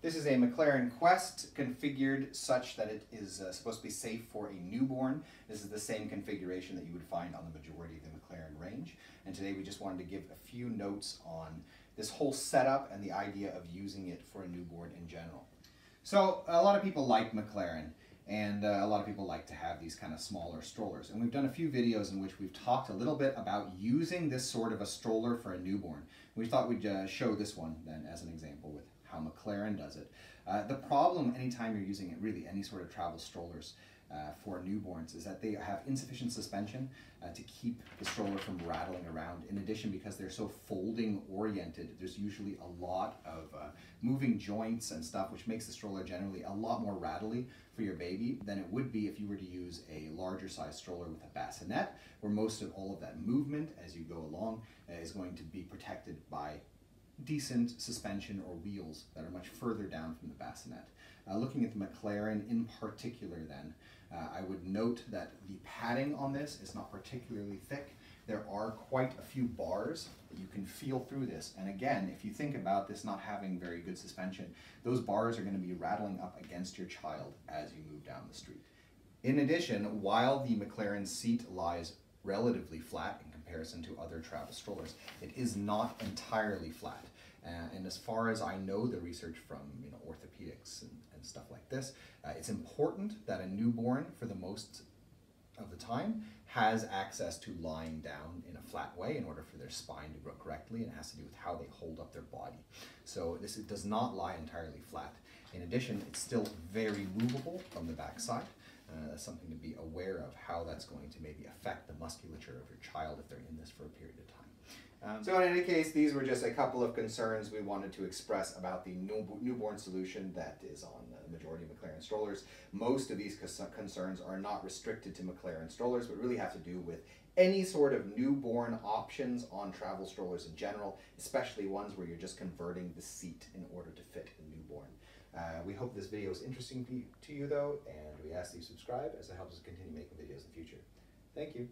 This is a Maclaren Quest configured such that it is supposed to be safe for a newborn. This is the same configuration that you would find on the majority of the Maclaren range. And today we just wanted to give a few notes on this whole setup and the idea of using it for a newborn in general. So a lot of people like Maclaren, and a lot of people like to have these kind of smaller strollers. And we've done a few videos in which we've talked a little bit about using this sort of a stroller for a newborn. We thought we'd show this one then as an example with how Maclaren does it. The problem anytime you're using it, really any sort of travel strollers for newborns, is that they have insufficient suspension to keep the stroller from rattling around. In addition, because they're so folding oriented, there's usually a lot of moving joints and stuff, which makes the stroller generally a lot more rattly for your baby than it would be if you were to use a larger size stroller with a bassinet, where most of all of that movement as you go along is going to be protected by decent suspension or wheels that are much further down from the bassinet. Looking at the Maclaren in particular then, I would note that the padding on this is not particularly thick. There are quite a few bars that you can feel through this. And again, if you think about this not having very good suspension, those bars are going to be rattling up against your child as you move down the street. In addition, while the Maclaren seat lies relatively flat in comparison to other travel strollers, it is not entirely flat. And as far as I know, the research from orthopedics and stuff like this, it's important that a newborn, for the most of the time, has access to lying down in a flat way in order for their spine to grow correctly, and it has to do with how they hold up their body. So it does not lie entirely flat. In addition, it's still very movable from the backside. That's something to be aware of, how that's going to maybe affect the musculature of your child if they're in this for a period of time. So in any case, these were just a couple of concerns we wanted to express about the newborn solution that is on the majority of Maclaren strollers. Most of these concerns are not restricted to Maclaren strollers, but really have to do with any sort of newborn options on travel strollers in general, especially ones where you're just converting the seat in order to fit a newborn. We hope this video is interesting to you though, and we ask that you subscribe as it helps us continue making videos in the future. Thank you.